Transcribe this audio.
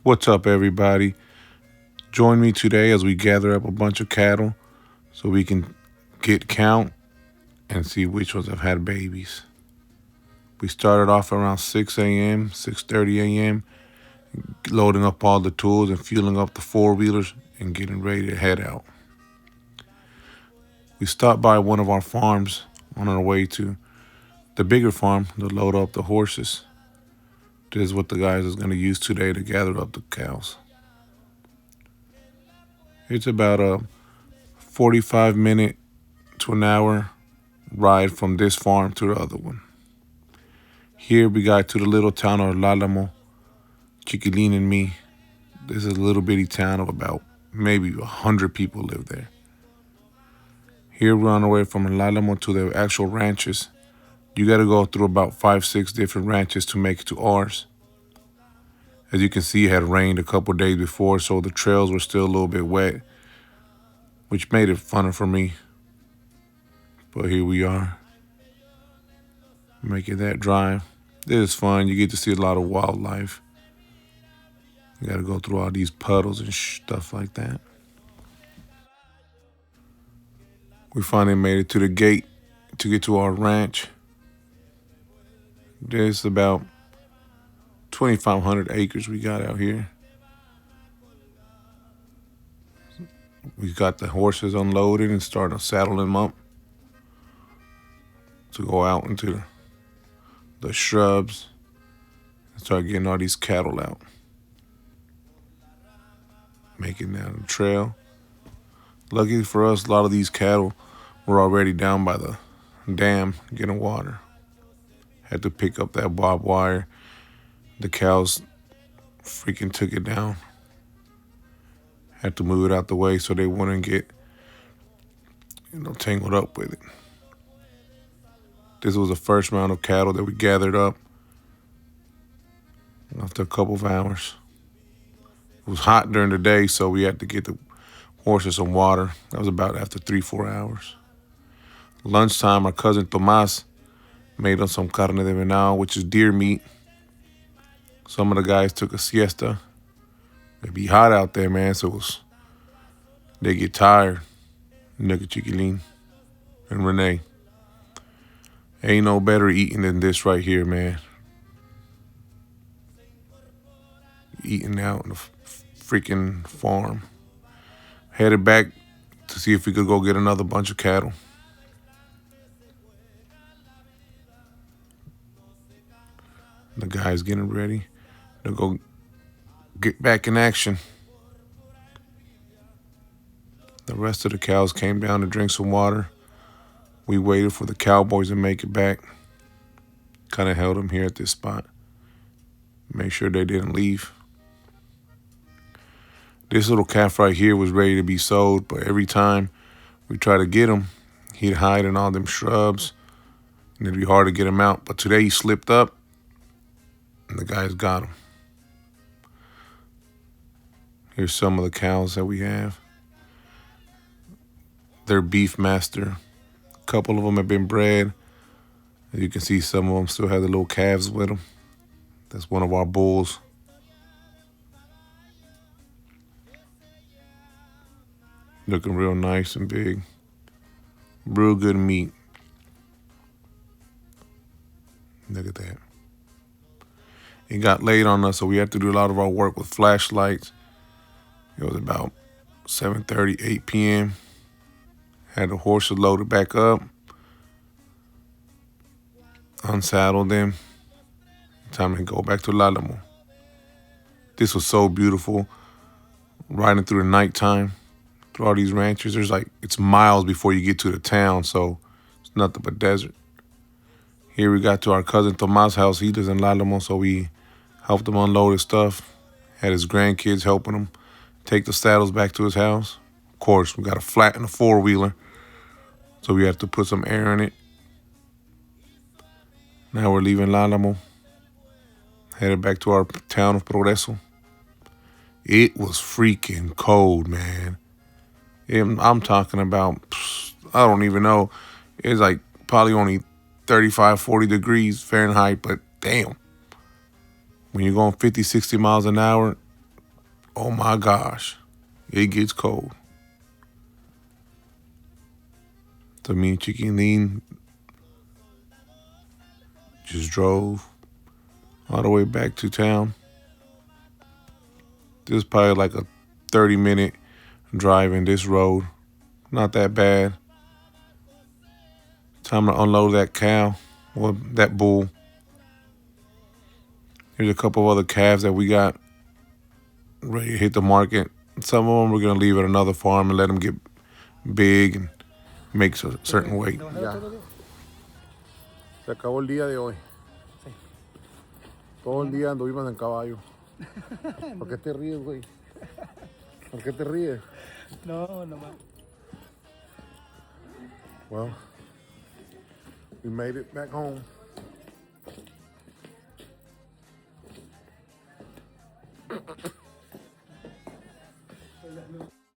What's up, everybody? Join me today as we gather up a bunch of cattle so we can get count and see which ones have had babies. We started off around 6 a.m., 6:30 a.m., loading up all the tools and fueling up the four-wheelers and getting ready to head out. We stopped by one of our farms on our way to the bigger farm to load up the horses. This is what the guys is going to use today to gather up the cows. It's about a 45-minute to an hour ride from this farm to the other one. Here we got to the little town of Lalamo, Chiquilin and me. This is a little bitty town of about maybe 100 people live there. Here we're on our way from Lalamo to the actual ranches. You got to go through about 5-6 different ranches to make it to ours. As you can see, it had rained a couple days before, so the trails were still a little bit wet, which made it funner for me. But here we are, making that drive. This is fun. You get to see a lot of wildlife. You got to go through all these puddles and stuff like that. We finally made it to the gate to get to our ranch. There's about 2,500 acres we got out here. We got the horses unloaded and started saddling them up to go out into the shrubs and start getting all these cattle out. Making down the trail. Luckily for us, a lot of these cattle were already down by the dam getting water. Had to pick up that barbed wire. The cows freaking took it down. Had to move it out the way so they wouldn't get, tangled up with it. This was the first round of cattle that we gathered up after a couple of hours. It was hot during the day, so we had to get the horses some water. That was about after 3-4 hours. Lunchtime, our cousin Tomas made us some carne de venado, which is deer meat. Some of the guys took a siesta. It'd be hot out there, man, so they get tired. Look at Chiquilin and Renee. Ain't no better eating than this right here, man. Eating out in the freaking farm. Headed back to see if we could go get another bunch of cattle. The guy's getting ready to go get back in action. The rest of the cows came down to drink some water. We waited for the cowboys to make it back. Kind of held them here at this spot. Make sure they didn't leave. This little calf right here was ready to be sold, but every time we try to get him, he'd hide in all them shrubs, and it'd be hard to get him out. But today he slipped up, and the guys got him. Here's some of the cows that we have. They're beef master. A couple of them have been bred. As you can see, some of them still have the little calves with them. That's one of our bulls. Looking real nice and big. Real good meat. Look at that. It got late on us, so we had to do a lot of our work with flashlights. It was about 7:30, 8 p.m. Had the horses loaded back up. Unsaddled them. Time to go back to Lalamo. This was so beautiful. Riding through the nighttime. Through all these ranches. It's miles before you get to the town, so it's nothing but desert. Here we got to our cousin Tomas' house. He lives in Lalamo, so we helped him unload his stuff. Had his grandkids helping him take the saddles back to his house. Of course, we got a flat in a four-wheeler, so we have to put some air in it. Now we're leaving Lalamo, headed back to our town of Progreso. It was freaking cold, man. I'm talking about, I don't even know. It's like probably only 35, 40 degrees Fahrenheit, but damn. When you're going 50, 60 miles an hour, Oh my gosh, it gets cold. So me and Chiquilin just drove all the way back to town. This is probably like a 30-minute drive in this road. Not that bad. Time to unload that cow or that bull. Here's a couple of other calves that we got ready to hit the market. Some of them we're gonna leave at another farm and let them get big and make a certain weight. Ya. Se acabó el día de hoy. Sí. Todo el día anduvimos en caballo. ¿Por qué te ríes, güey? ¿Por qué te ríes? No, no más. Well, we made it back home.